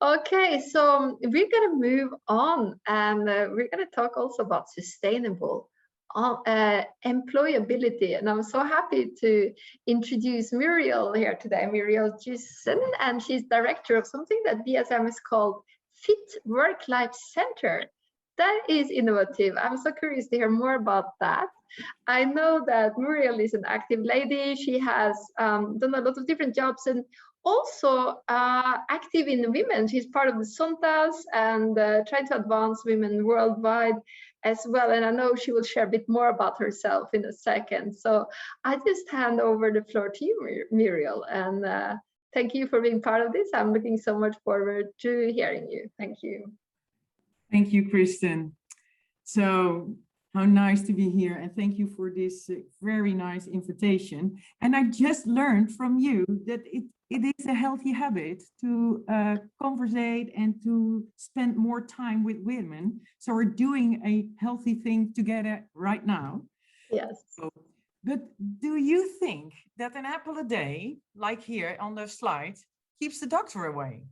Okay, so we're going to move on, and we're going to talk also about sustainable employability. And I'm so happy to introduce Muriel here today. Muriel Thijssen, and she's director of something that DSM is called Fit Work-Life Center. That is innovative. I'm so curious to hear more about that. I know that Muriel is an active lady. She has done a lot of different jobs, and also active in women. She's part of the Sontas and trying to advance women worldwide as well. And I know she will share a bit more about herself in a second. So I just hand over the floor to you, Muriel, and thank you for being part of this. I'm looking so much forward to hearing you. Thank you. Thank you, Kristin. So how nice to be here, and thank you for this very nice invitation. And I just learned from you that it is a healthy habit to conversate and to spend more time with women. So we're doing a healthy thing together right now. Yes. But do you think that an apple a day, like here on the slide, keeps the doctor away?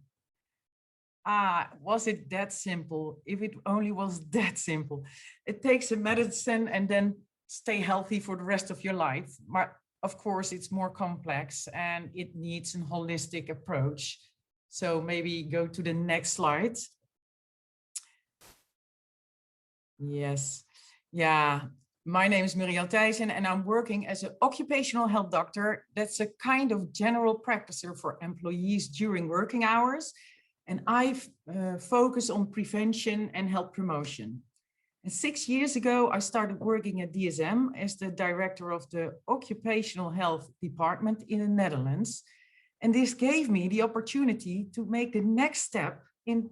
Was it that simple? If it only was that simple. It takes a medicine and then stay healthy for the rest of your life. But of course, it's more complex and it needs a holistic approach. So maybe go to the next slide. Yes. Yeah. My name is Muriel Thijssen, and I'm working as an occupational health doctor. That's a kind of general practicer for employees during working hours. And I focus on prevention and health promotion. And 6 years ago, I started working at DSM as the director of the occupational health department in the Netherlands. And this gave me the opportunity to make the next step in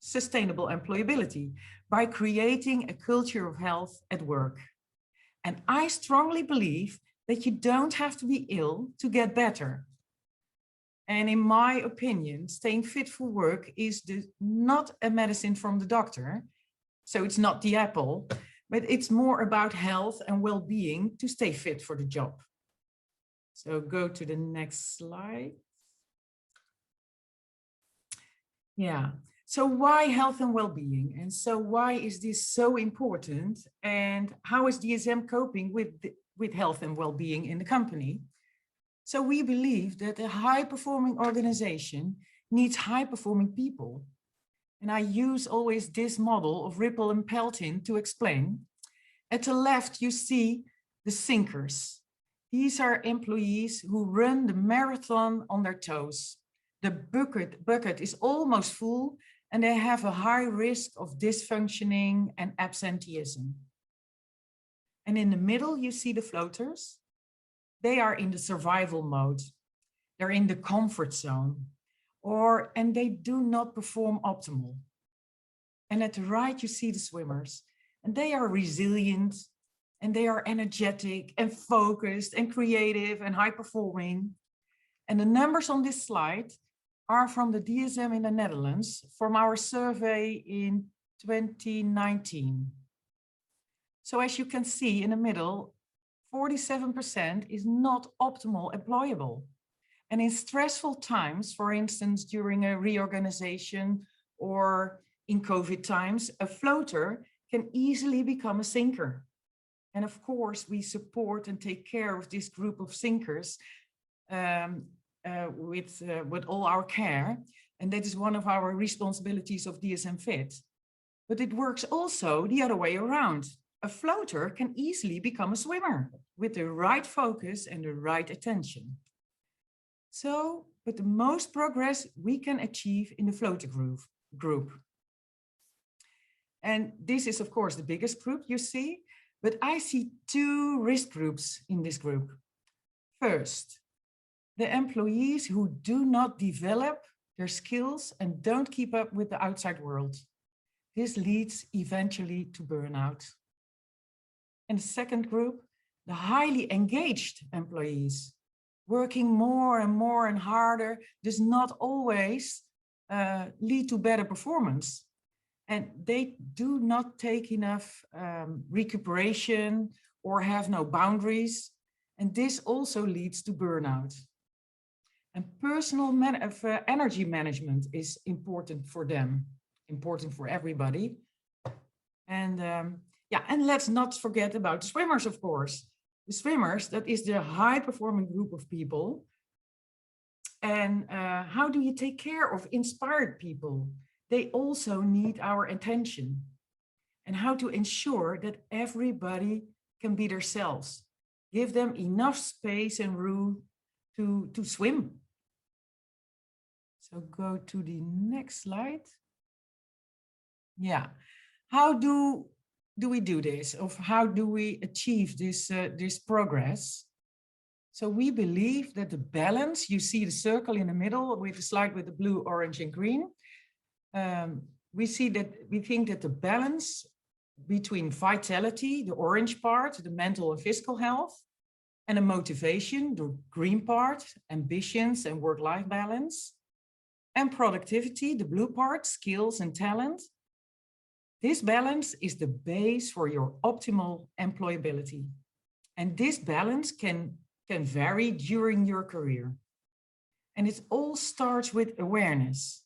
sustainable employability by creating a culture of health at work. And I strongly believe that you don't have to be ill to get better. And in my opinion, staying fit for work is not a medicine from the doctor. So it's not the apple, but it's more about health and well-being to stay fit for the job. So go to the next slide. Yeah. So why health and well-being? And so why is this so important? And how is DSM coping with health and well-being in the company? So we believe that a high-performing organization needs high-performing people. And I use always this model of Ripple and Pelton to explain. At the left, you see the sinkers. These are employees who run the marathon on their toes. The bucket is almost full, and they have a high risk of dysfunctioning and absenteeism. And in the middle, you see the floaters. They are in the survival mode. They're in the comfort zone, and they do not perform optimal. And at the right, you see the swimmers, and they are resilient, and they are energetic and focused and creative and high performing. And the numbers on this slide are from the DSM in the Netherlands from our survey in 2019. So as you can see in the middle, 47% is not optimal employable. And in stressful times, for instance, during a reorganization or in COVID times, a floater can easily become a sinker. And of course, we support and take care of this group of sinkers with all our care. And that is one of our responsibilities of DSM Fit. But it works also the other way around. A floater can easily become a swimmer with the right focus and the right attention. So, but the most progress we can achieve in the floater group. And this is, of course, the biggest group you see, but I see two risk groups in this group. First, the employees who do not develop their skills and don't keep up with the outside world. This leads eventually to burnout. And the second group, the highly engaged employees, working more and more and harder does not always lead to better performance. And they do not take enough recuperation or have no boundaries. And this also leads to burnout. And personal energy management is important for them, important for everybody. And yeah, and let's not forget about the swimmers, of course. The swimmers, that is the high-performing group of people. And how do you take care of inspired people? They also need our attention. And how to ensure that everybody can be themselves. Give them enough space and room to swim. So go to the next slide. Yeah. How do we do this? Of how do we achieve this progress? So we believe that the balance, you see the circle in the middle with the slide with the blue, orange, and green. We think that the balance between vitality, the orange part, the mental and physical health, and the motivation, the green part, ambitions and work-life balance, and productivity, the blue part, skills and talent. This balance is the base for your optimal employability. And this balance can vary during your career. And it all starts with awareness.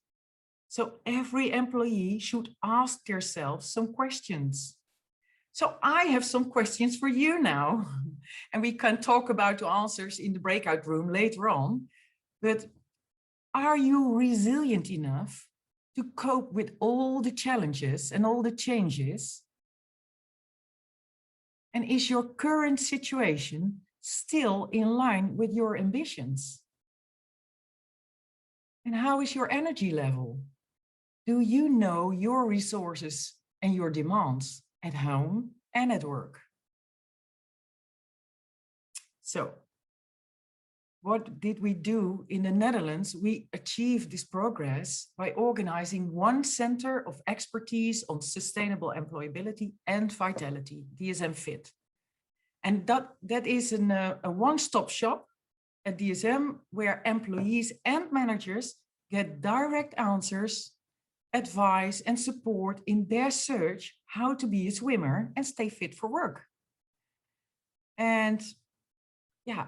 So every employee should ask themselves some questions. So I have some questions for you now, and we can talk about the answers in the breakout room later on. But are you resilient enough to cope with all the challenges and all the changes? And is your current situation still in line with your ambitions? And how is your energy level? Do you know your resources and your demands at home and at work? So, what did we do in the Netherlands? We achieved this progress by organizing one center of expertise on sustainable employability and vitality, DSM Fit. And that is a one-stop shop at DSM where employees and managers get direct answers, advice and support in their search how to be a swimmer and stay fit for work. And yeah,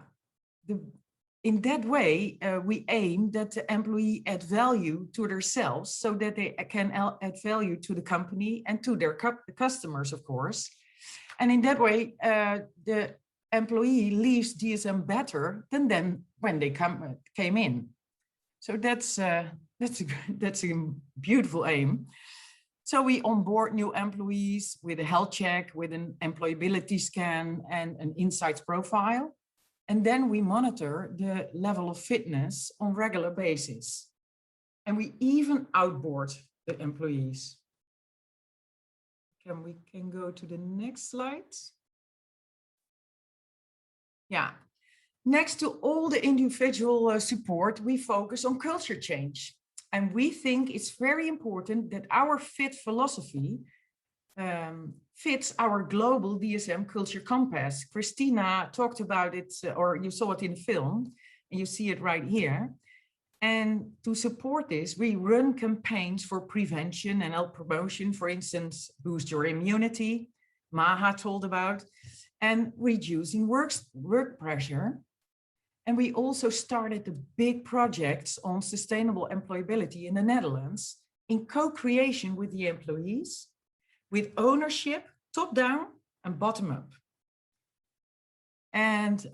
in that way, we aim that the employee add value to themselves so that they can add value to the company and to their customers, of course. And in that way, the employee leaves DSM better than when they came in. So that's a beautiful aim. So we onboard new employees with a health check, with an employability scan and an insights profile. And then we monitor the level of fitness on regular basis. And we even outboard the employees. We can go to the next slide. Yeah. Next to all the individual support, we focus on culture change. And we think it's very important that our FIT philosophy fits our global DSM culture compass. Christina talked about it, or you saw it in the film, and you see it right here. And to support this, we run campaigns for prevention and health promotion, for instance, boost your immunity, Maha told about, and reducing work pressure. And we also started the big projects on sustainable employability in the Netherlands in co-creation with the employees, with ownership, top down and bottom up. And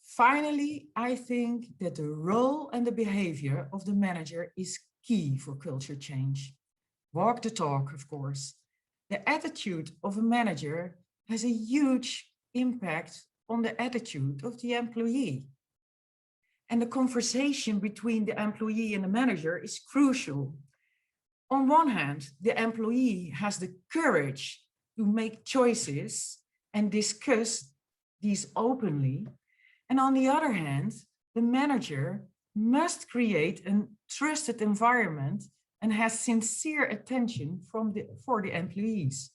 finally, I think that the role and the behavior of the manager is key for culture change. Walk the talk, of course. The attitude of a manager has a huge impact on the attitude of the employee. And the conversation between the employee and the manager is crucial. On one hand, the employee has the courage to make choices and discuss these openly. And on the other hand, the manager must create a trusted environment and has sincere attention for the employees.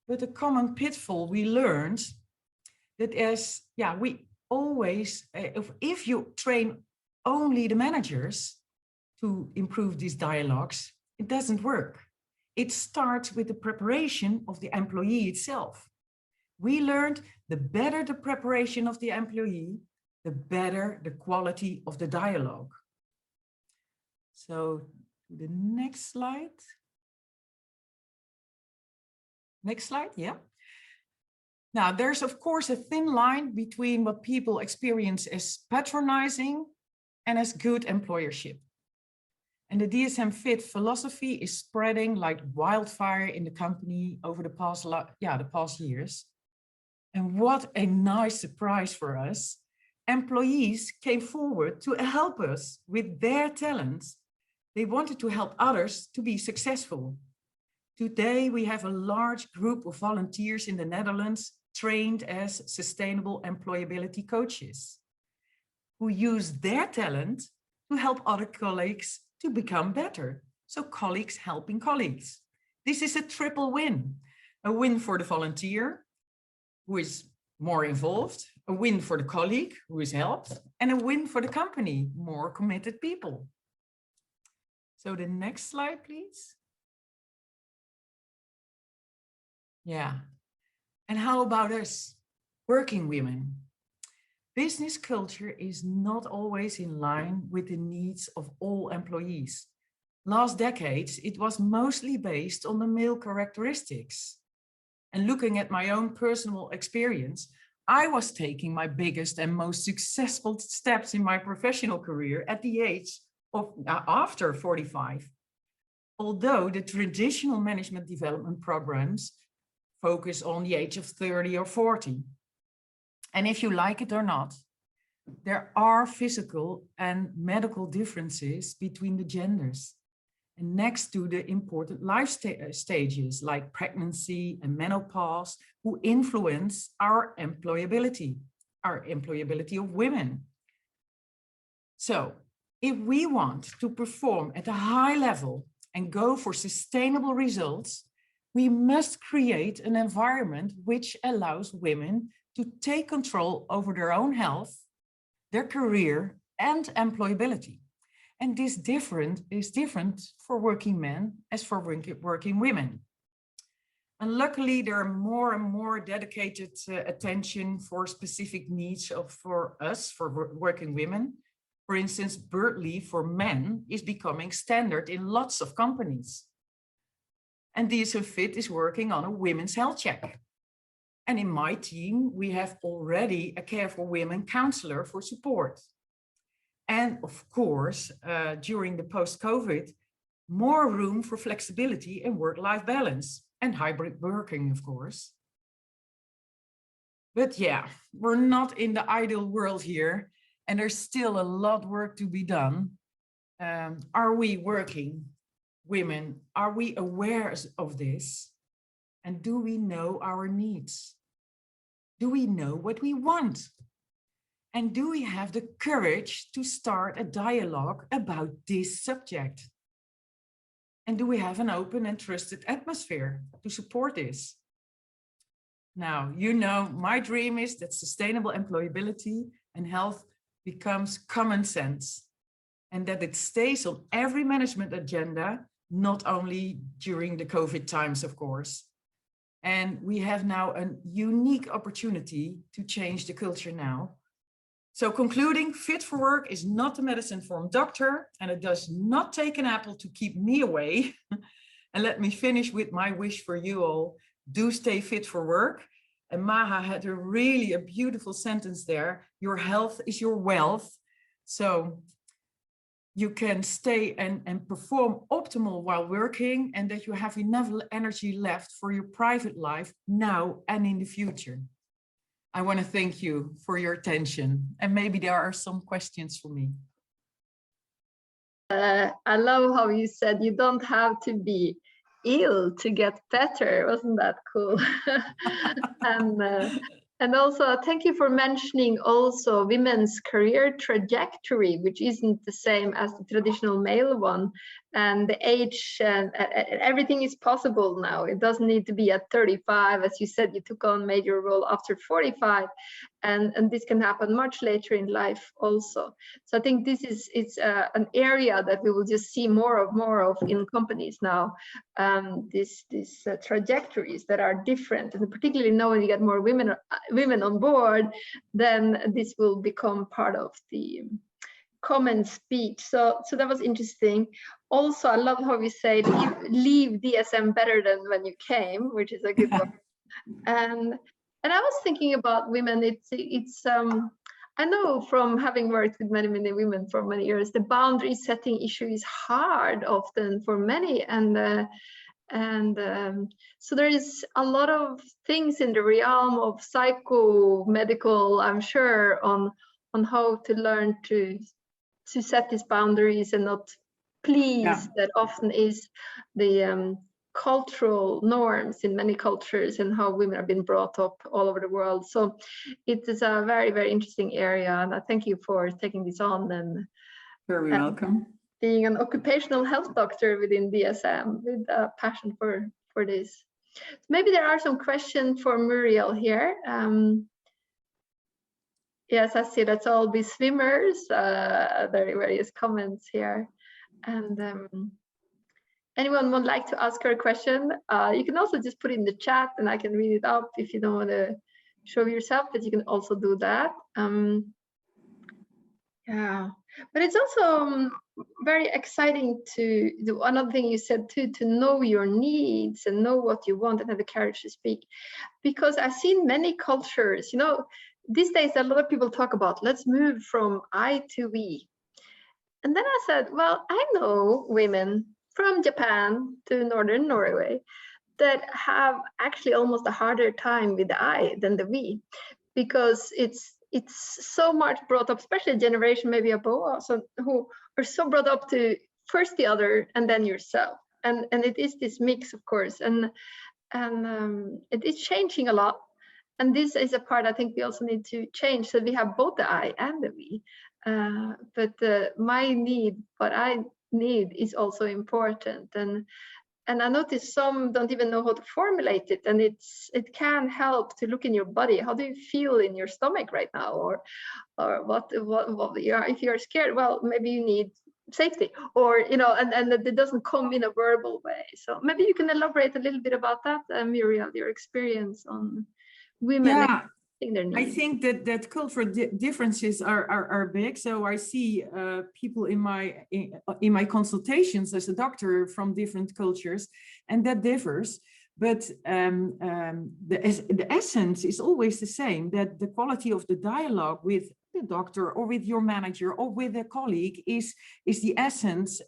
But a common pitfall we learned that is, we always, if you train only the managers to improve these dialogues, it doesn't work. It starts with the preparation of the employee itself. We learned the better the preparation of the employee, the better the quality of the dialogue. So the next slide. Next slide, yeah. Now, there's of course a thin line between what people experience as patronizing and as good employership. And the DSM Fit philosophy is spreading like wildfire in the company over the past years. And what a nice surprise for us. Employees came forward to help us with their talents. They wanted to help others to be successful. Today, we have a large group of volunteers in the Netherlands trained as sustainable employability coaches who use their talent to help other colleagues to become better. So colleagues helping colleagues. This is a triple win. A win for the volunteer, who is more involved, a win for the colleague who is helped, and a win for the company, more committed people. So the next slide, please. Yeah. And how about us, working women? Business culture is not always in line with the needs of all employees. Last decades, it was mostly based on the male characteristics. And looking at my own personal experience, I was taking my biggest and most successful steps in my professional career at the age of after 45. Although the traditional management development programs focus on the age of 30 or 40. And if you like it or not, there are physical and medical differences between the genders. And next to the important life stages like pregnancy and menopause, who influence our employability of women. So if we want to perform at a high level and go for sustainable results, we must create an environment which allows women to take control over their own health, their career, and employability. And this is different for working men as for working women. And luckily, there are more and more dedicated attention for specific needs for us, for working women. For instance, bird leave for men is becoming standard in lots of companies. And DSM Fit is working on a women's health check. And in my team, we have already a Care for Women counselor for support. And of course, during the post-COVID, more room for flexibility and work-life balance and hybrid working, of course. But yeah, we're not in the ideal world here, and there's still a lot of work to be done. Are we working women? Are we aware of this? And do we know our needs? Do we know what we want? And do we have the courage to start a dialogue about this subject? And do we have an open and trusted atmosphere to support this? Now, you know, my dream is that sustainable employability and health becomes common sense and that it stays on every management agenda, not only during the COVID times, of course. And we have now a unique opportunity to change the culture now. So concluding, Fit for Work is not a medicine from a doctor, and it does not take an apple to keep me away. And let me finish with my wish for you all. Do stay fit for work. And Maha had a beautiful sentence there. Your health is your wealth. So you can stay and perform optimal while working, and that you have enough energy left for your private life now and in the future. I want to thank you for your attention, and maybe there are some questions for me. I love how you said you don't have to be ill to get better. Wasn't that cool? And also thank you for mentioning also women's career trajectory, which isn't the same as the traditional male one. And the age and everything is possible now. It doesn't need to be at 35. As you said, you took on major role after 45. And this can happen much later in life also. So I think this is an area that we will just see more of in companies now. These trajectories that are different, and particularly now when you get more women women on board, then this will become part of the common speech. So that was interesting. Also, I love how you say leave DSM better than when you came, which is a good one. And I was thinking about women. It's I know from having worked with many women for many years, the boundary setting issue is hard often for many, and so there is a lot of things in the realm of psychomedical, I'm sure, on how to learn to set these boundaries and not please. Yeah. That often is the cultural norms in many cultures and how women have been brought up all over the world. So it is a very, very interesting area, and I thank you for taking this on. And very welcome. Being an occupational health doctor within DSM with a passion for this. Maybe there are some questions for Muriel here. Yes, I see that's all the swimmers. There are various comments here. And anyone would like to ask her a question? You can also just put it in the chat and I can read it up if you don't want to show yourself, but you can also do that. Yeah, but it's also very exciting to do. Another thing you said too, to know your needs and know what you want and have the courage to speak. Because I've seen many cultures, you know, these days a lot of people talk about, let's move from I to we. And then I said, well, I know women from Japan to Northern Norway that have actually almost a harder time with the I than the we, because it's so much brought up, especially a generation maybe above us, who are so brought up to first the other and then yourself. And it is this mix, of course, and it is changing a lot. And this is a part I think we also need to change, so we have both the I and the we. But my need, what I need, is also important. And I notice some don't even know how to formulate it, and it can help to look in your body. How do you feel in your stomach right now, or what you are? If you are scared, well, maybe you need safety, or you know, and it doesn't come in a verbal way. So maybe you can elaborate a little bit about that, Muriel, your experience on women. Yeah. I think that cultural differences are big. So I see people in my consultations as a doctor from different cultures, and that differs. But the essence is always the same. That the quality of the dialogue with the doctor or with your manager or with a colleague is the essence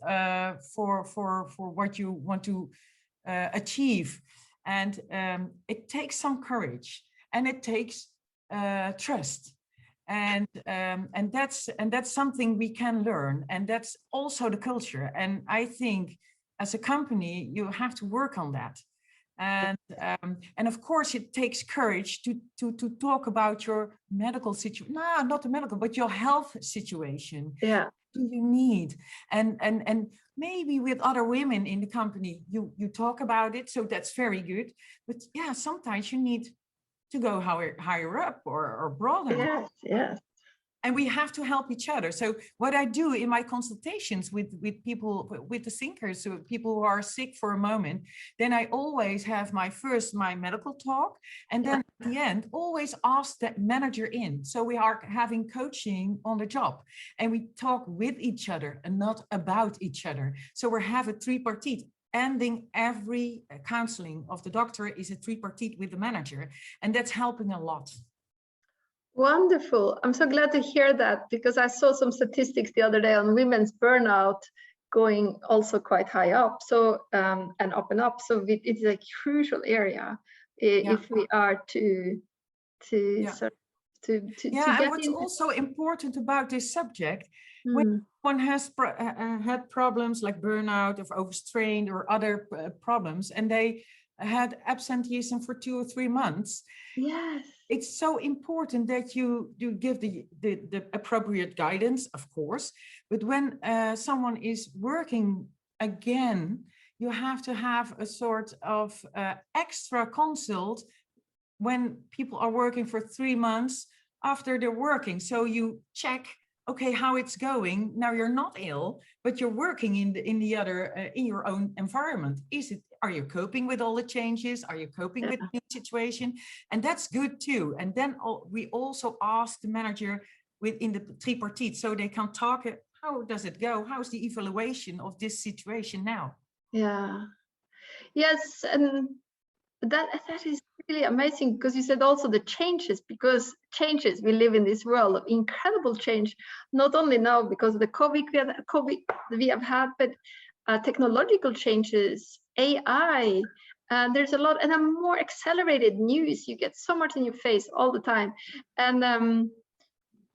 for what you want to achieve, and it takes some courage, and it takes trust, and that's something we can learn, and that's also the culture. And I think as a company you have to work on that, and of course it takes courage to talk about your medical situation. No, not the medical, but your health situation. Yeah. What do you need? And maybe with other women in the company you talk about it, so that's very good. But yeah, sometimes you need to go higher up or broader. Yes, yes. And we have to help each other. So what I do in my consultations with people, with the thinkers, so people who are sick for a moment, then I always have my medical talk, and then at the end always ask that manager in. So we are having coaching on the job, and we talk with each other and not about each other. So we have a tripartite. Ending every counseling of the doctor is a tripartite with the manager, and that's helping a lot. Wonderful. I'm so glad to hear that, because I saw some statistics the other day on women's burnout going also quite high up, so and up and up. So it's a crucial area if we are to and what's also important about this subject, when one has had problems like burnout or overstrained or other problems, and they had absenteeism for 2 or 3 months. Yes, it's so important that you give the appropriate guidance, of course. But when someone is working again, you have to have a sort of extra consult when people are working for 3 months after they're working. So you check okay, how it's going. Now you're not ill, but you're working in the other in your own environment. Are you coping with all the changes? Are you coping with the new situation? And that's good too. And then we also ask the manager within the tripartite, so they can talk. How does it go? How's the evaluation of this situation now? Yeah. Yes, and that is really amazing, because you said also the changes, because changes, we live in this world of incredible change, not only now because of the COVID we have had, but technological changes, AI, there's a lot, and a more accelerated news. You get so much in your face all the time, and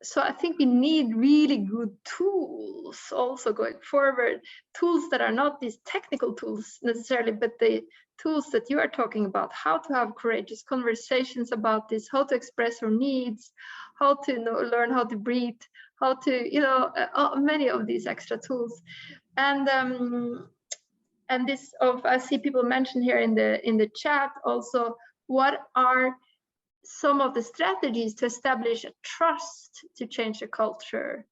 so I think we need really good tools also going forward, tools that are not these technical tools necessarily, but the tools that you are talking about, how to have courageous conversations about this, how to express our needs, how to learn how to breathe, how to, many of these extra tools. And this I see people mention here in the chat also, what are some of the strategies to establish a trust to change the culture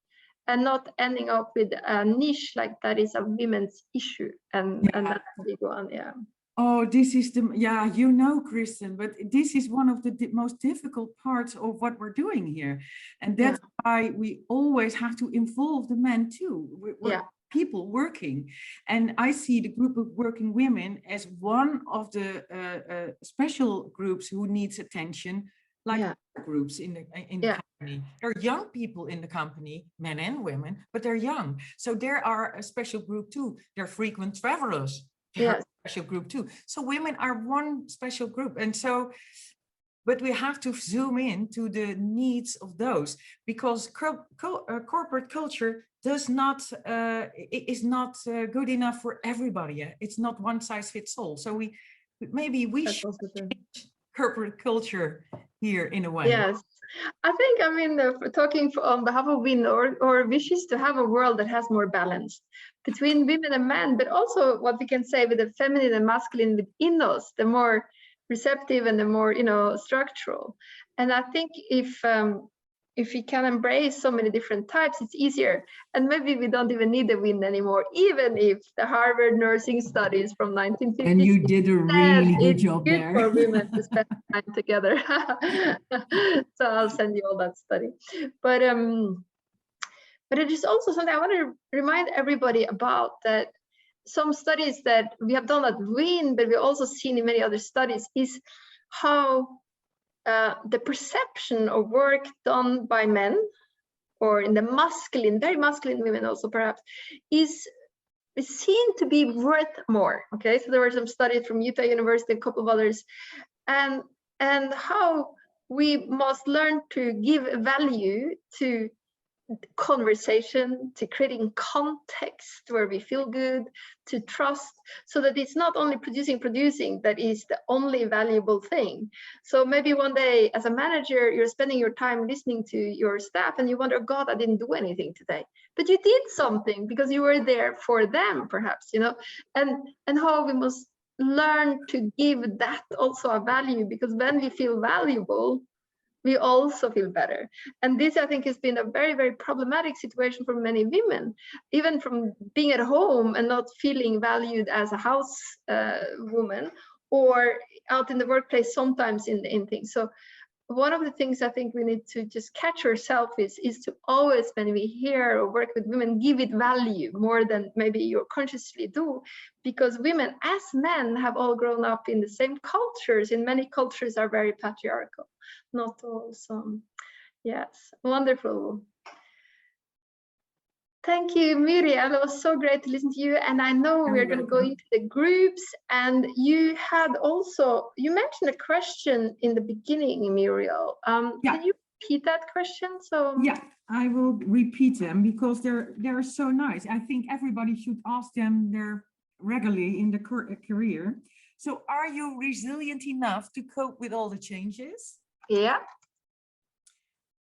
and not ending up with a niche like that is a women's issue, and that's a big one. Yeah. Oh, this is Kristin, but this is one of the most difficult parts of what we're doing here. And that's why we always have to involve the men too. We're people working. And I see the group of working women as one of the special groups who needs attention, like groups in the company. There are young people in the company, men and women, but they're young. So there are a special group too. They're frequent travelers. Special group too. So women are one special group. And so, but we have to zoom in to the needs of those, because corporate culture is not good enough for everybody. It's not one size fits all. So maybe we should change corporate culture here in a way. Yes, I think, talking on behalf of women, or wishes to have a world that has more balance between women and men, but also what we can say with the feminine and masculine within us, the more receptive and the more, structural. And I think if we can embrace so many different types, it's easier. And maybe we don't even need the women anymore, even if the Harvard nursing studies from 1950. And you did a really good job there. It's good for women to spend time together. So I'll send you all that study. But it is also something I want to remind everybody about, that some studies that we have done at WIN, but we've also seen in many other studies, is how the perception of work done by men, or in the masculine, very masculine women also perhaps, is seen to be worth more. Okay, so there were some studies from Utah University, a couple of others, and how we must learn to give value to conversation, to creating context where we feel good, to trust, so that it's not only producing that is the only valuable thing. So maybe one day as a manager, you're spending your time listening to your staff and you wonder, God, I didn't do anything today, but you did something because you were there for them, perhaps, and how we must learn to give that also a value, because when we feel valuable, we also feel better. And this, I think, has been a very, very problematic situation for many women, even from being at home and not feeling valued as a house woman, or out in the workplace sometimes in things. So one of the things I think we need to just catch ourselves is to always, when we hear or work with women, give it value more than maybe you consciously do, because women as men have all grown up in the same cultures. In many cultures are very patriarchal, not all. So yes, wonderful. Thank you, Muriel. It was so great to listen to you. And I know we're going to go into the groups. And you mentioned a question in the beginning, Muriel. Can you repeat that question? Yeah, I will repeat them because they're so nice. I think everybody should ask them there regularly in the career. So, are you resilient enough to cope with all the changes? Yeah.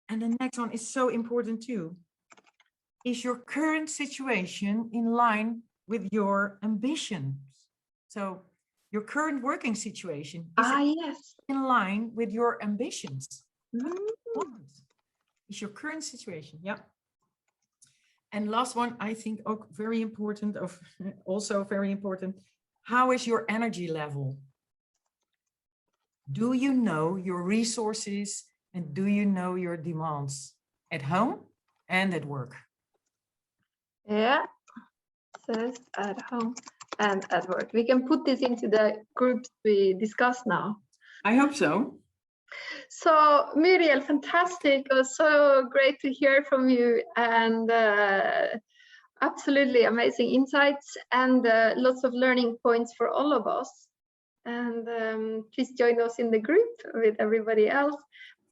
And the next one is so important too. Is your current situation in line with your ambitions? So your current working situation, is in line with your ambitions? Is your current situation? Yeah. And last one, I think very important, also very important. How is your energy level? Do you know your resources and do you know your demands at home and at work? Yeah, says at home and at work. We can put this into the groups we discuss now. I hope so. So Muriel, fantastic. It was so great to hear from you, and absolutely amazing insights and lots of learning points for all of us. And please join us in the group with everybody else.